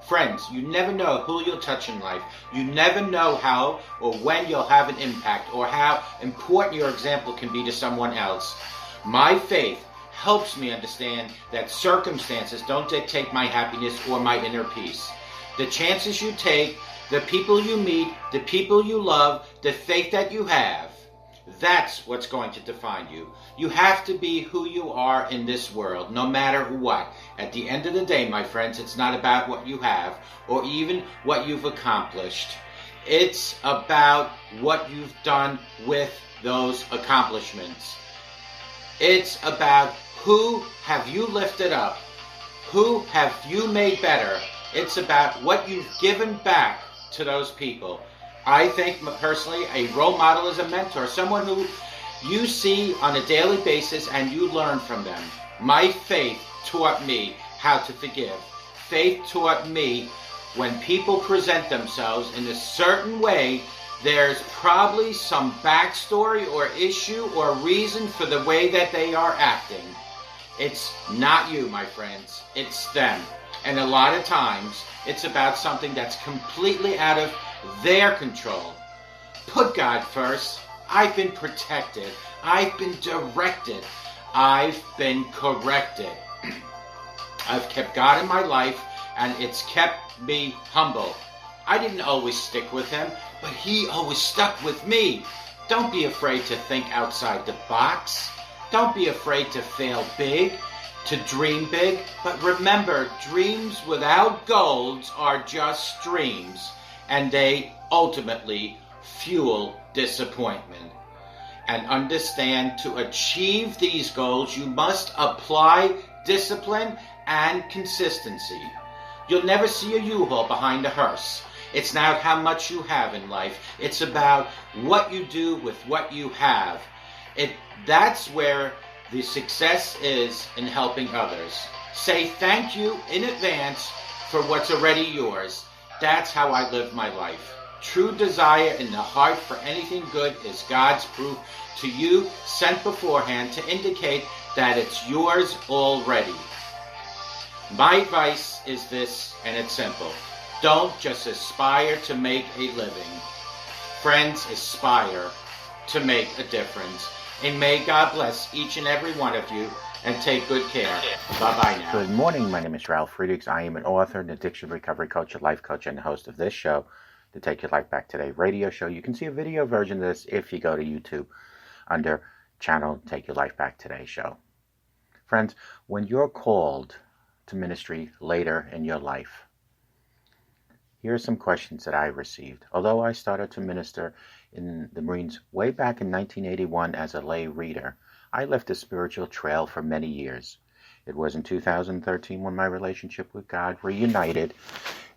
Friends, you never know who you'll touch in life. You never know how or when you'll have an impact or how important your example can be to someone else. My faith helps me understand that circumstances don't dictate my happiness or my inner peace. The chances you take, the people you meet, the people you love, the faith that you have, that's what's going to define you. You have to be who you are in this world, no matter what. At the end of the day, my friends, it's not about what you have or even what you've accomplished. It's about what you've done with those accomplishments. It's about who have you lifted up, who have you made better. It's about what you've given back to those people. I think personally a role model is a mentor, someone who you see on a daily basis and you learn from them. My faith taught me how to forgive. Faith taught me when people present themselves in a certain way, there's probably some backstory or issue or reason for the way that they are acting. It's not you, my friends. It's them. And a lot of times, it's about something that's completely out of their control. Put God first. I've been protected. I've been directed. I've been corrected. I've kept God in my life, and it's kept me humble. I didn't always stick with him, but he always stuck with me. Don't be afraid to think outside the box. Don't be afraid to fail big, to dream big. But remember, dreams without goals are just dreams, and they ultimately fuel disappointment. And understand, to achieve these goals, you must apply discipline and consistency. You'll never see a U-Haul behind a hearse. It's not how much you have in life. It's about what you do with what you have. That's where the success is in helping others. Say thank you in advance for what's already yours. That's how I live my life. True desire in the heart for anything good is God's proof to you, sent beforehand to indicate that it's yours already. My advice is this, and it's simple. Don't just aspire to make a living. Friends, aspire to make a difference. And may God bless each and every one of you, and take good care. Bye-bye now. Good morning. My name is Ralf Friedrichs. I am an author, an addiction recovery coach, a life coach, and the host of this show, the Take Your Life Back Today radio show. You can see a video version of this if you go to YouTube under channel Take Your Life Back Today show. Friends, when you're called to ministry later in your life, here are some questions that I received. Although I started to minister in the Marines way back in 1981 as a lay reader, I left a spiritual trail for many years. It was in 2013 when my relationship with God reunited,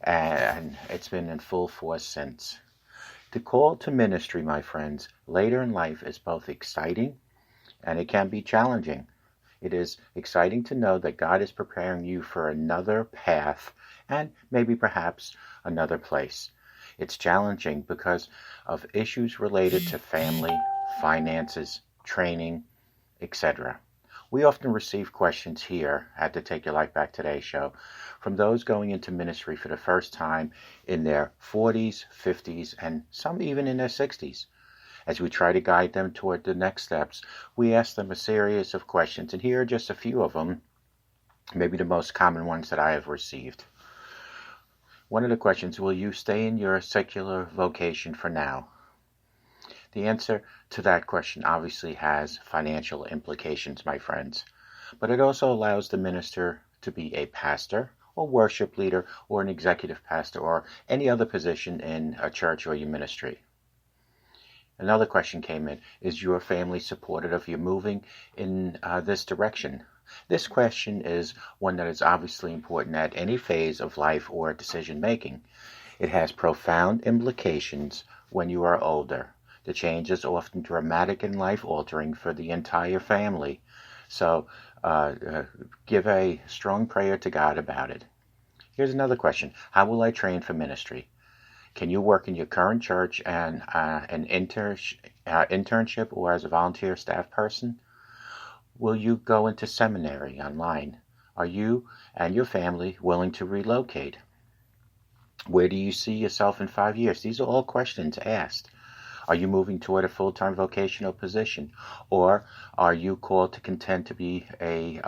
and it's been in full force since. The call to ministry, my friends, later in life is both exciting and it can be challenging. It is exciting to know that God is preparing you for another path and maybe perhaps another place. It's challenging because of issues related to family, finances, training, etc. We often receive questions here at the Take Your Life Back Today show from those going into ministry for the first time in their 40s, 50s, and some even in their 60s. As we try to guide them toward the next steps, we ask them a series of questions, and here are just a few of them, maybe the most common ones that I have received. One of the questions, will you stay in your secular vocation for now? The answer to that question obviously has financial implications, my friends, but it also allows the minister to be a pastor or worship leader or an executive pastor or any other position in a church or your ministry. Another question came in, is your family supportive of you moving in this direction? This question is one that is obviously important at any phase of life or decision making. It has profound implications when you are older. The change is often dramatic and life-altering for the entire family. So give a strong prayer to God about it. Here's another question. How will I train for ministry? Can you work in your current church and an internship or as a volunteer staff person? Will you go into seminary online? Are you and your family willing to relocate? Where do you see yourself in 5 years? These are all questions asked. Are you moving toward a full-time vocational position? Or are you called to contend to be a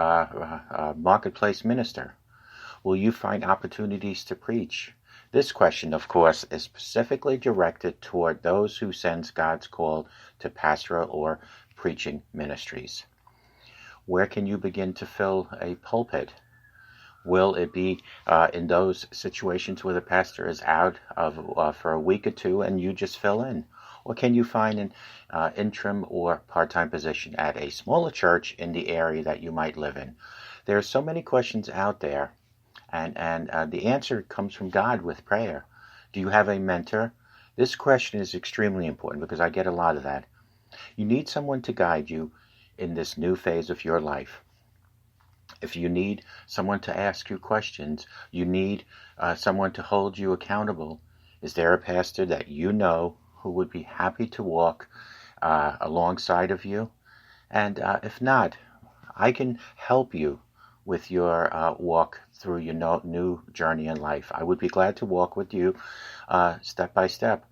marketplace minister? Will you find opportunities to preach? This question, of course, is specifically directed toward those who sense God's call to pastoral or preaching ministries. Where can you begin to fill a pulpit? Will it be in those situations where the pastor is out for a week or two and you just fill in? Or can you find an interim or part-time position at a smaller church in the area that you might live in? There are so many questions out there, and the answer comes from God with prayer. Do you have a mentor? This question is extremely important because I get a lot of that. You need someone to guide you in this new phase of your life. If you need someone to ask you questions, you need someone to hold you accountable. Is there a pastor that you know who would be happy to walk alongside of you? And if not, I can help you with your walk through your new journey in life. I would be glad to walk with you step by step.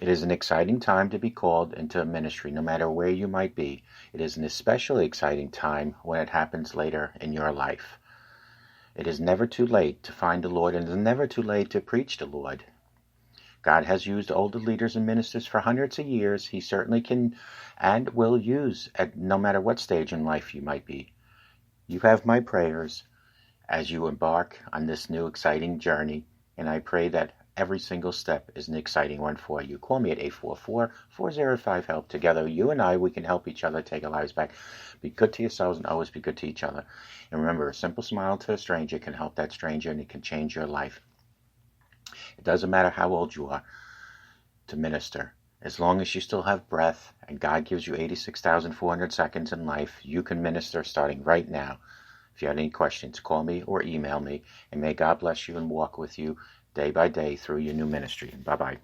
It is an exciting time to be called into a ministry, no matter where you might be. It is an especially exciting time when it happens later in your life. It is never too late to find the Lord, and it is never too late to preach the Lord. God has used older leaders and ministers for hundreds of years. He certainly can and will use at no matter what stage in life you might be. You have my prayers as you embark on this new exciting journey, and I pray that every single step is an exciting one for you. Call me at 844-405-HELP. Together, you and I, we can help each other take our lives back. Be good to yourselves and always be good to each other. And remember, a simple smile to a stranger can help that stranger, and it can change your life. It doesn't matter how old you are to minister. As long as you still have breath and God gives you 86,400 seconds in life, you can minister starting right now. If you have any questions, call me or email me, and may God bless you and walk with you day by day through your new ministry. Bye-bye.